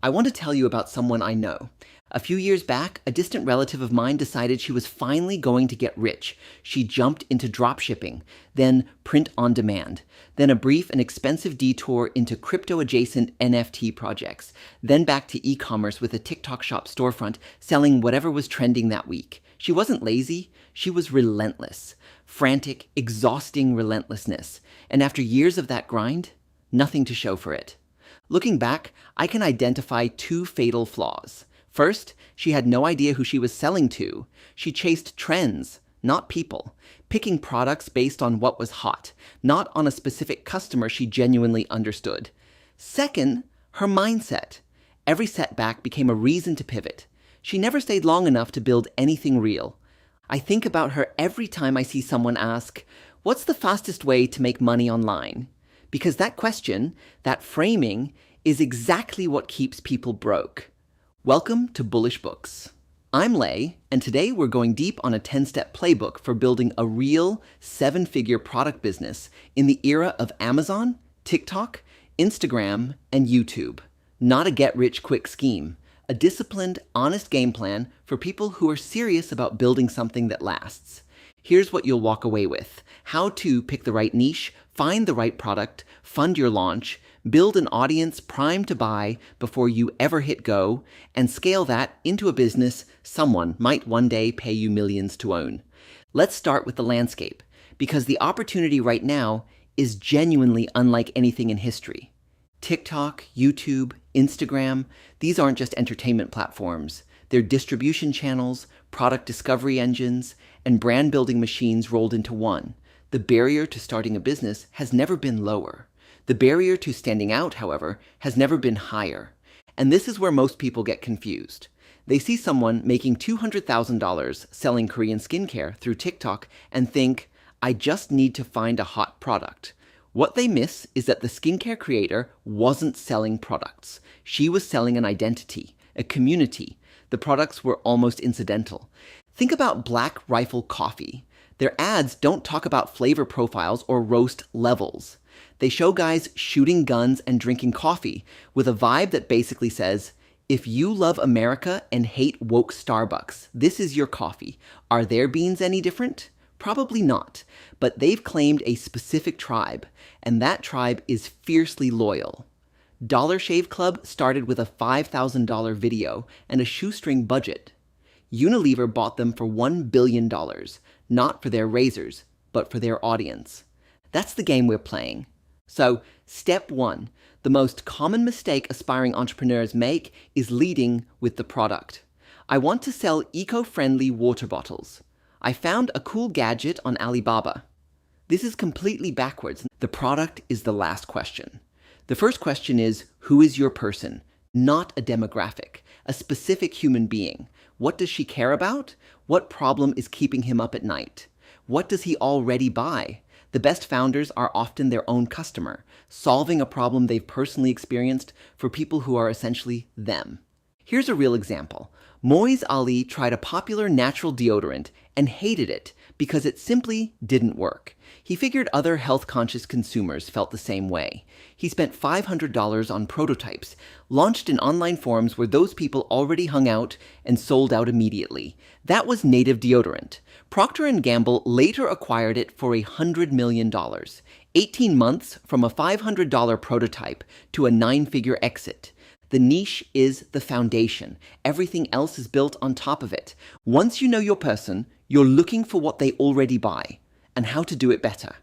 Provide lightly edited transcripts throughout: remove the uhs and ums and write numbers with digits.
I want to tell you about someone I know. A few years back, a distant relative of mine decided she was finally going to get rich. She jumped into dropshipping, then print on demand, then a brief and expensive detour into crypto-adjacent NFT projects, then back to e-commerce with a TikTok shop storefront selling whatever was trending that week. She wasn't lazy, she was relentless. Frantic, exhausting relentlessness. And after years of that grind, nothing to show for it. Looking back, I can identify two fatal flaws. First, she had no idea who she was selling to. She chased trends, not people, picking products based on what was hot, not on a specific customer she genuinely understood. Second, her mindset. Every setback became a reason to pivot. She never stayed long enough to build anything real. I think about her every time I see someone ask, "What's the fastest way to make money online?" Because that question, that framing, is exactly what keeps people broke. Welcome to Bullish Books. I'm Lei, and today we're going deep on a 10-step playbook for building a real 7-figure product business in the era of Amazon, TikTok, Instagram, and YouTube. Not a get-rich-quick scheme. A disciplined, honest game plan for people who are serious about building something that lasts. Here's what you'll walk away with. How to pick the right niche, find the right product, fund your launch, build an audience primed to buy before you ever hit go, and scale that into a business someone might one day pay you millions to own. Let's start with the landscape, because the opportunity right now is genuinely unlike anything in history. TikTok, YouTube, Instagram, these aren't just entertainment platforms. They're distribution channels, product discovery engines, and brand building machines rolled into one. The barrier to starting a business has never been lower. The barrier to standing out, however, has never been higher. And this is where most people get confused. They see someone making $200,000 selling Korean skincare through TikTok and think, I just need to find a hot product. What they miss is that the skincare creator wasn't selling products. She was selling an identity, a community. The products were almost incidental. Think about Black Rifle Coffee. Their ads don't talk about flavor profiles or roast levels. They show guys shooting guns and drinking coffee with a vibe that basically says, if you love America and hate woke Starbucks, this is your coffee. Are their beans any different? Probably not, but they've claimed a specific tribe, and that tribe is fiercely loyal. Dollar Shave Club started with a $5,000 video and a shoestring budget. Unilever bought them for $1 billion, not for their razors, but for their audience. That's the game we're playing. So, step 1, the most common mistake aspiring entrepreneurs make is leading with the product. I want to sell eco-friendly water bottles. I found a cool gadget on Alibaba. This is completely backwards. The product is the last question. The first question is, who is your person? Not a demographic, a specific human being. What does she care about? What problem is keeping him up at night? What does he already buy? The best founders are often their own customer, solving a problem they've personally experienced for people who are essentially them. Here's a real example. Moiz Ali tried a popular natural deodorant and hated it because it simply didn't work. He figured other health-conscious consumers felt the same way. He spent $500 on prototypes, launched in online forums where those people already hung out, and sold out immediately. That was native deodorant. Procter & Gamble later acquired it for $100 million. 18 months from a $500 prototype to a 9-figure exit. The niche is the foundation. Everything else is built on top of it. Once you know your person, you're looking for what they already buy and how to do it better.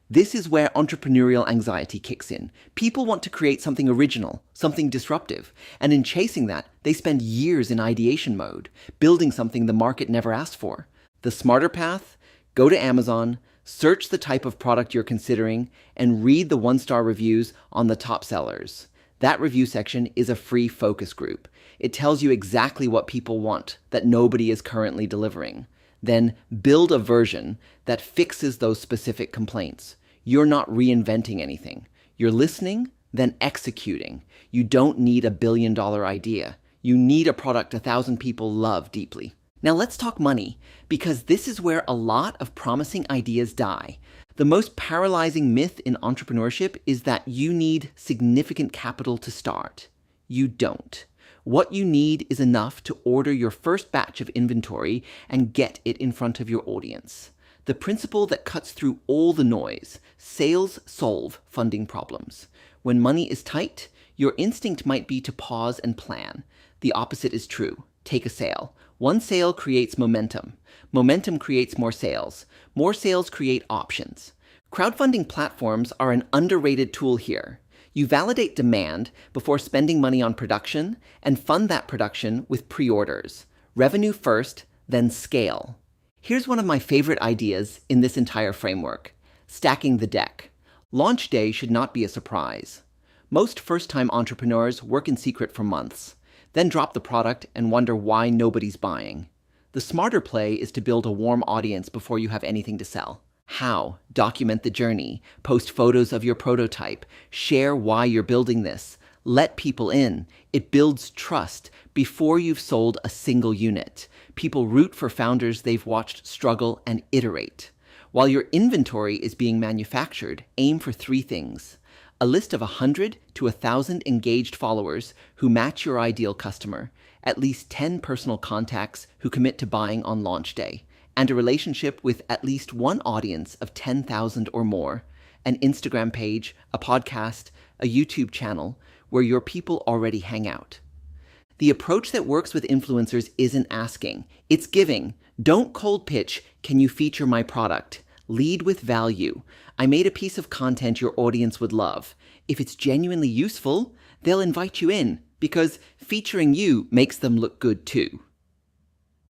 This is where entrepreneurial anxiety kicks in. People want to create something original, something disruptive, and in chasing that, they spend years in ideation mode, building something the market never asked for. The smarter path? Go to Amazon, search the type of product you're considering, and read the 1-star reviews on the top sellers. That review section is a free focus group. It tells you exactly what people want that nobody is currently delivering. Then build a version that fixes those specific complaints. You're not reinventing anything. You're listening, then executing. You don't need a billion-dollar idea. You need a product 1,000 people love deeply. Now let's talk money, because this is where a lot of promising ideas die. The most paralyzing myth in entrepreneurship is that you need significant capital to start. You don't. What you need is enough to order your first batch of inventory and get it in front of your audience. The principle that cuts through all the noise: sales solve funding problems. When money is tight, your instinct might be to pause and plan. The opposite is true. Take a sale. One sale creates momentum. Momentum creates more sales. More sales create options. Crowdfunding platforms are an underrated tool here. You validate demand before spending money on production and fund that production with pre-orders. Revenue first, then scale. Here's one of my favorite ideas in this entire framework: stacking the deck. Launch day should not be a surprise. Most first-time entrepreneurs work in secret for months, then drop the product and wonder why nobody's buying. The smarter play is to build a warm audience before you have anything to sell. How? Document the journey, post photos of your prototype, share why you're building this, let people in. It builds trust before you've sold a single unit. People root for founders they've watched struggle and iterate. While your inventory is being manufactured, aim for 3 things: a list of 100 to 1,000 engaged followers who match your ideal customer, at least 10 personal contacts who commit to buying on launch day, and a relationship with at least one audience of 10,000 or more, an Instagram page, a podcast, a YouTube channel where your people already hang out. The approach that works with influencers isn't asking, it's giving. Don't cold pitch, "Can you feature my product?" Lead with value. "I made a piece of content your audience would love. If it's genuinely useful, they'll invite you in, because featuring you makes them look good too."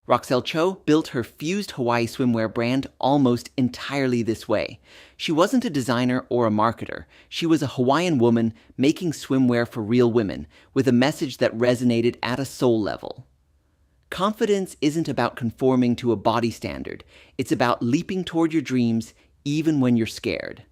Roxelle Cho built her Fused Hawaii swimwear brand almost entirely this way. She wasn't a designer or a marketer. She was a Hawaiian woman making swimwear for real women, with a message that resonated at a soul level. Confidence isn't about conforming to a body standard. It's about leaping toward your dreams even when you're scared.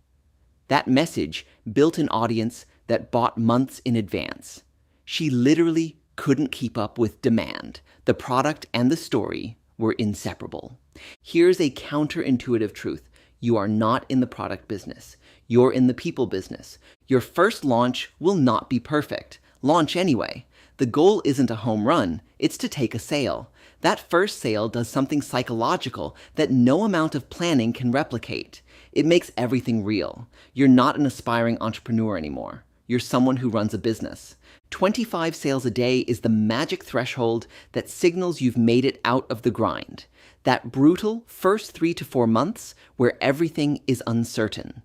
That message built an audience that bought months in advance. She literally couldn't keep up with demand. The product and the story were inseparable. Here's a counterintuitive truth. You are not in the product business. You're in the people business. Your first launch will not be perfect. Launch anyway. The goal isn't a home run, it's to take a sale. That first sale does something psychological that no amount of planning can replicate. It makes everything real. You're not an aspiring entrepreneur anymore. You're someone who runs a business. 25 sales a day is the magic threshold that signals you've made it out of the grind. That brutal first 3 to 4 months where everything is uncertain.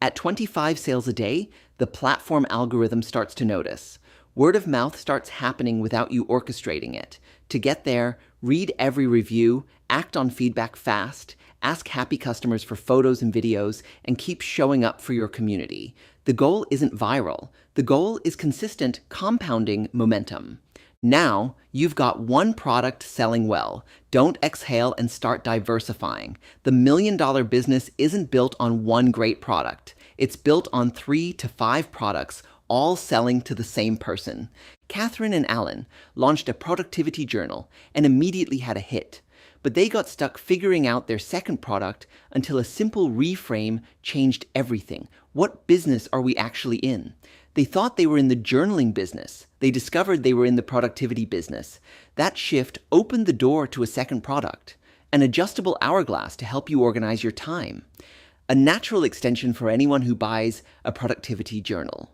At 25 sales a day, the platform algorithm starts to notice. Word of mouth starts happening without you orchestrating it. To get there, read every review, act on feedback fast, ask happy customers for photos and videos, and keep showing up for your community. The goal isn't viral. The goal is consistent, compounding momentum. Now, you've got one product selling well. Don't exhale and start diversifying. The $1 million business isn't built on one great product. It's built on 3 to 5 products, all selling to the same person. Catherine and Alan launched a productivity journal and immediately had a hit. But they got stuck figuring out their second product until a simple reframe changed everything. What business are we actually in? They thought they were in the journaling business. They discovered they were in the productivity business. That shift opened the door to a second product, an adjustable hourglass to help you organize your time. A natural extension for anyone who buys a productivity journal.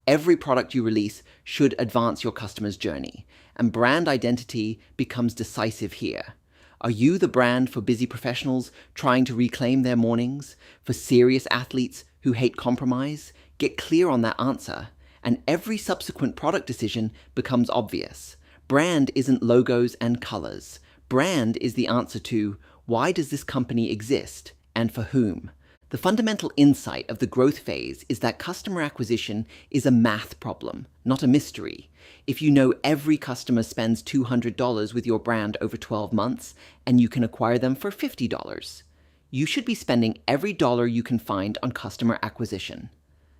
Every product you release should advance your customer's journey, and brand identity becomes decisive here. Are you the brand for busy professionals trying to reclaim their mornings? For serious athletes who hate compromise? Get clear on that answer, and every subsequent product decision becomes obvious. Brand isn't logos and colors. Brand is the answer to, why does this company exist, and for whom? The fundamental insight of the growth phase is that customer acquisition is a math problem, not a mystery. If you know every customer spends $200 with your brand over 12 months, and you can acquire them for $50, you should be spending every dollar you can find on customer acquisition.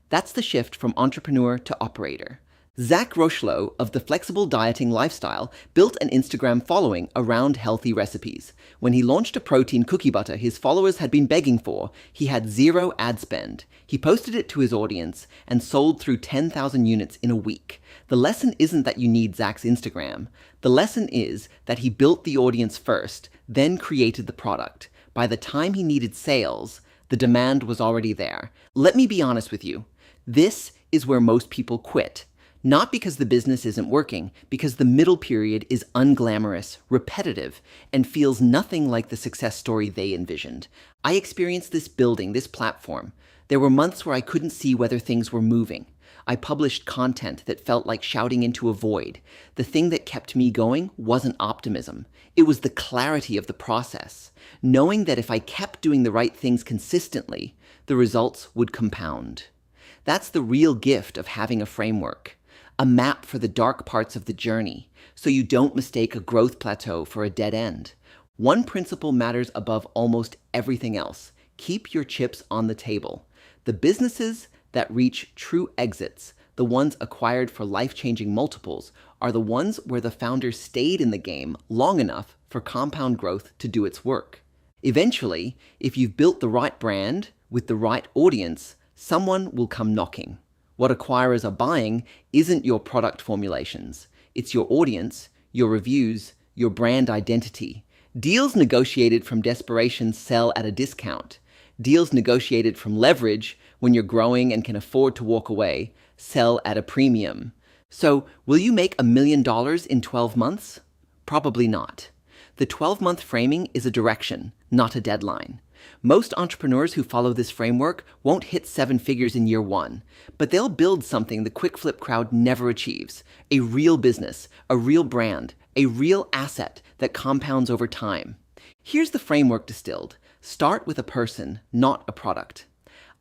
That's the shift from entrepreneur to operator. Zach Rocheleau of the Flexible Dieting Lifestyle built an Instagram following around healthy recipes. When he launched a protein cookie butter his followers had been begging for, he had zero ad spend. He posted it to his audience and sold through 10,000 units in a week. The lesson isn't that you need Zach's Instagram. The lesson is that he built the audience first, then created the product. By the time he needed sales, the demand was already there. Let me be honest with you. This is where most people quit. Not because the business isn't working, because the middle period is unglamorous, repetitive, and feels nothing like the success story they envisioned. I experienced this building, this platform. There were months where I couldn't see whether things were moving. I published content that felt like shouting into a void. The thing that kept me going wasn't optimism. It was the clarity of the process, knowing that if I kept doing the right things consistently, the results would compound. That's the real gift of having a framework. A map for the dark parts of the journey, so you don't mistake a growth plateau for a dead end. One principle matters above almost everything else. Keep your chips on the table. The businesses that reach true exits, the ones acquired for life-changing multiples, are the ones where the founder stayed in the game long enough for compound growth to do its work. Eventually, if you've built the right brand with the right audience, someone will come knocking. What acquirers are buying isn't your product formulations. It's your audience, your reviews, your brand identity. Deals negotiated from desperation sell at a discount. Deals negotiated from leverage, when you're growing and can afford to walk away, sell at a premium. So, will you make $1 million in 12 months? Probably not. The 12-month framing is a direction, not a deadline. Most entrepreneurs who follow this framework won't hit 7 figures in year 1, but they'll build something the quick flip crowd never achieves: a real business, a real brand, a real asset that compounds over time. Here's the framework distilled. Start with a person, not a product.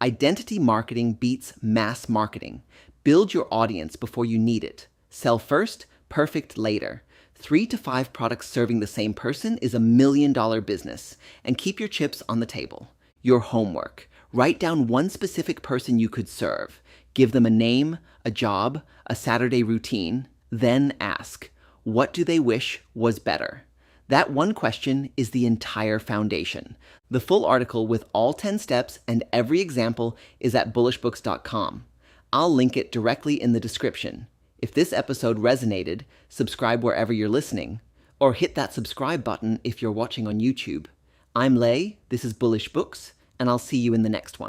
Identity marketing beats mass marketing. Build your audience before you need it. Sell first, perfect later. 3 to 5 products serving the same person is $1 million business. And keep your chips on the table. Your homework. Write down one specific person you could serve. Give them a name, a job, a Saturday routine. Then ask, what do they wish was better? That one question is the entire foundation. The full article with all 10 steps and every example is at bullishbooks.com. I'll link it directly in the description. If this episode resonated, subscribe wherever you're listening, or hit that subscribe button if you're watching on YouTube. I'm Lei, this is Bullish Books, and I'll see you in the next one.